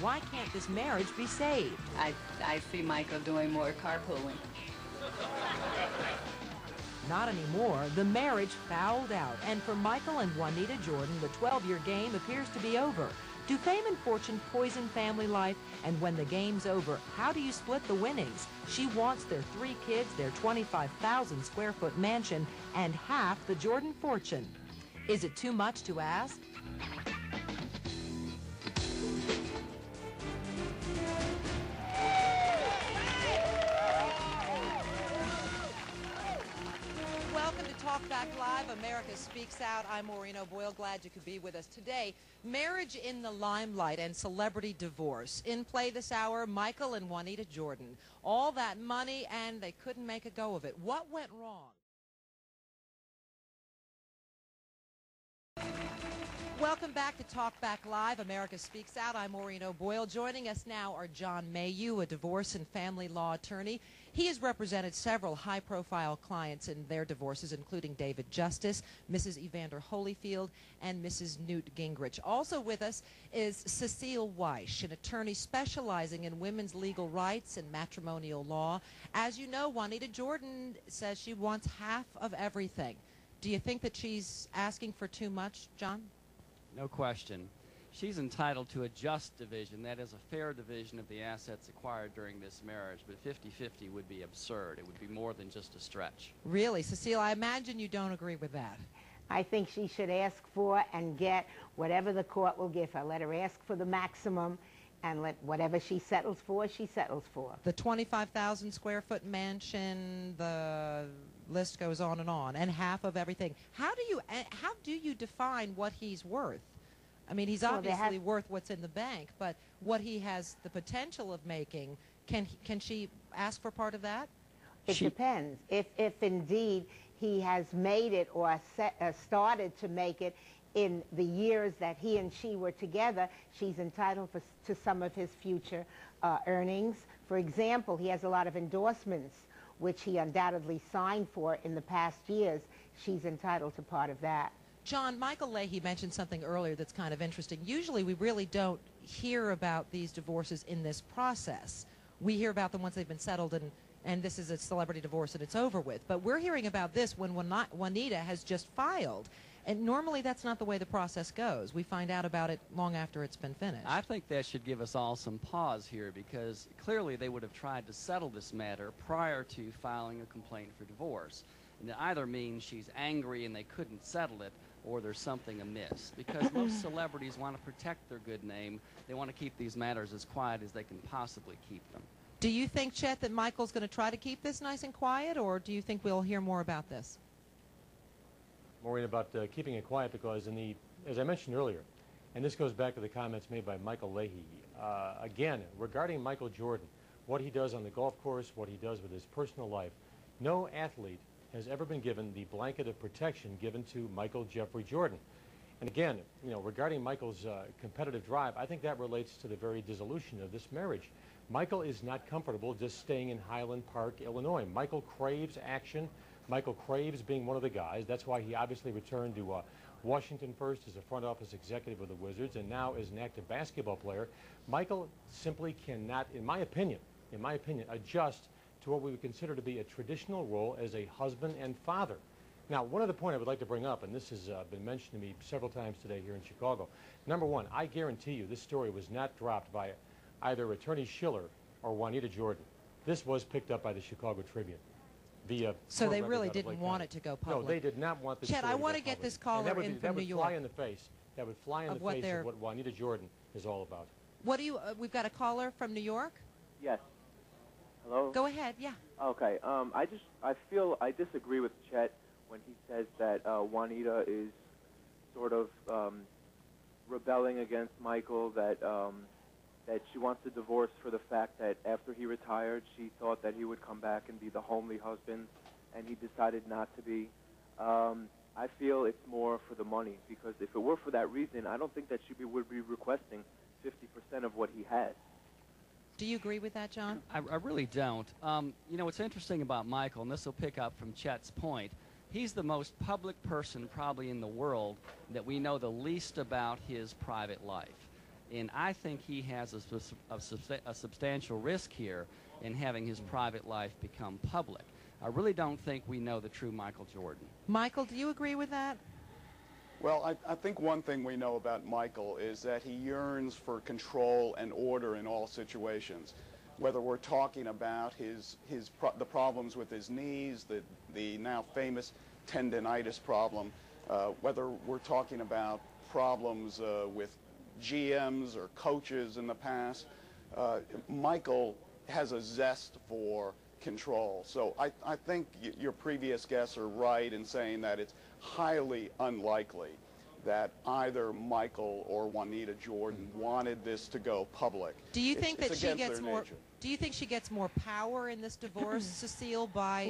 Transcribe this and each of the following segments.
Why can't this marriage be saved? I see Michael doing more carpooling. Not anymore. The marriage fouled out, and for Michael and Juanita Jordan, the 12-year game appears to be over. Do fame and fortune poison family life? And when the game's over, how do you split the winnings? She wants their 3 kids, their 25,000 square foot mansion, and half the Jordan fortune. Is it too much to ask? Welcome to Talkback Live, America Speaks Out. I'm Maureen O'Boyle. Glad you could be with us today. Marriage in the limelight and celebrity divorce. In play this hour, Michael and Juanita Jordan. All that money, and they couldn't make a go of it. What went wrong? Welcome back to Talkback Live, America Speaks Out. I'm Maureen O'Boyle. Joining us now are John Mayhew, a divorce and family law attorney. He has represented several high-profile clients in their divorces, including David Justice, Mrs. Evander Holyfield, and Mrs. Newt Gingrich. Also with us is Cecile Weish, an attorney specializing in women's legal rights and matrimonial law. As you know, Juanita Jordan says she wants half of everything. Do you think that she's asking for too much, John? No question. She's entitled to a just division, that is a fair division of the assets acquired during this marriage, but 50-50 would be absurd. It would be more than just a stretch. Really? Cecile, I imagine you don't agree with that. I think she should ask for and get whatever the court will give her. Let her ask for the maximum, and let whatever she settles for, she settles for. The 25,000 square foot mansion, the list goes on, and half of everything. How do you define what he's worth? I mean, he's obviously worth what's in the bank, but what he has the potential of making, can she ask for part of that? It depends. If indeed he has made it or started to make it in the years that he and she were together, she's entitled to some of his future earnings. For example, he has a lot of endorsements, which he undoubtedly signed for in the past years. She's entitled to part of that. John, Michael Leahy mentioned something earlier that's kind of interesting. Usually we really don't hear about these divorces in this process. We hear about them once they've been settled and this is a celebrity divorce and it's over with. But we're hearing about this when Juanita has just filed. And normally that's not the way the process goes. We find out about it long after it's been finished. I think that should give us all some pause here, because clearly they would have tried to settle this matter prior to filing a complaint for divorce. And it either means she's angry and they couldn't settle it, or there's something amiss. Because most celebrities want to protect their good name. They want to keep these matters as quiet as they can possibly keep them. Do you think, Chet, that Michael's going to try to keep this nice and quiet, or do you think we'll hear more about this? Maureen, about keeping it quiet, because as I mentioned earlier, and this goes back to the comments made by Michael Leahy, again, regarding Michael Jordan, what he does on the golf course, what he does with his personal life, no athlete has ever been given the blanket of protection given to Michael Jeffrey Jordan. And again, you know, regarding Michael's competitive drive, I think that relates to the very dissolution of this marriage. Michael is not comfortable just staying in Highland Park, Illinois. Michael craves action. Michael craves being one of the guys. That's why he obviously returned to Washington first as a front office executive of the Wizards, and now as an active basketball player. Michael simply cannot, in my opinion, adjust to what we would consider to be a traditional role as a husband and father. Now, one other point I would like to bring up, and this has been mentioned to me several times today here in Chicago. Number one, I guarantee you this story was not dropped by either Attorney Schiller or Juanita Jordan. This was picked up by the Chicago Tribune. So they really didn't want it to go public. No, they did not want this Chet, story I to want go to get public. this caller in from New York. That would fly in the face. That would fly in the face of what Juanita Jordan is all about. What do you? We've got a caller from New York. Yes. Hello. Go ahead. Yeah. Okay. I disagree with Chet when he says that Juanita is sort of rebelling against Michael, that she wants a divorce for the fact that after he retired, she thought that he would come back and be the homely husband, and he decided not to be. I feel it's more for the money, because if it were for that reason, I don't think that she would be requesting 50% of what he has. Do you agree with that, John? I really don't. You know, what's interesting about Michael, and this will pick up from Chet's point, he's the most public person probably in the world that we know the least about his private life. And I think he has a substantial risk here in having his private life become public. I really don't think we know the true Michael Jordan. Michael, do you agree with that? Well, I think one thing we know about Michael is that he yearns for control and order in all situations. Whether we're talking about the problems with his knees, the now famous tendinitis problem, whether we're talking about problems with GMs or coaches in the past, Michael has a zest for control. So I think your previous guests are right in saying that it's highly unlikely that either Michael or Juanita Jordan wanted this to go public. Do you think that she gets more? Nature. Do you think she gets more power in this divorce, Cecile, by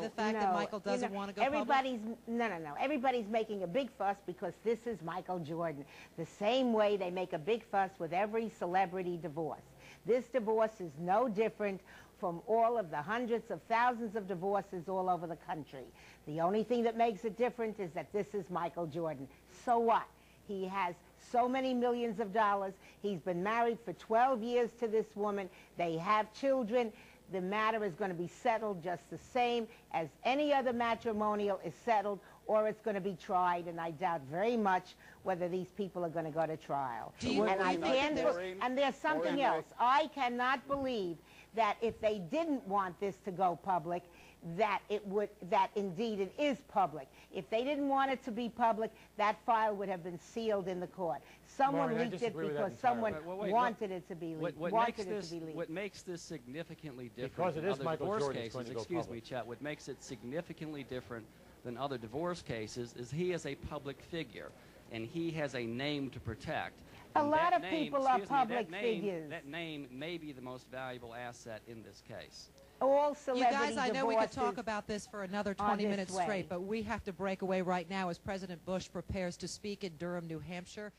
the fact no. that Michael doesn't want to go public? No. Everybody's making a big fuss because this is Michael Jordan. The same way they make a big fuss with every celebrity divorce. This divorce is no different from all of the hundreds of thousands of divorces all over the country. The only thing that makes it different is that this is Michael Jordan. So what? He has so many millions of dollars. He's been married for 12 years to this woman. They have children. The matter is going to be settled just the same as any other matrimonial is settled, or it's going to be tried, and I doubt very much whether these people are going to go to trial. And there's something else. I cannot believe that if they didn't want this to go public, that indeed it is public. If they didn't want it to be public, that file would have been sealed in the court. Someone Maureen, leaked it because someone wanted it to be leaked. What makes this significantly different than other divorce cases, excuse me, Chet, what makes it significantly different than other divorce cases is he is a public figure, and he has a name to protect. A lot of people are public figures. That name may be the most valuable asset in this case. All celebrity You guys, I know we could divorces talk about this for another 20 this minutes way. straight, but we have to break away right now as President Bush prepares to speak in Durham, New Hampshire.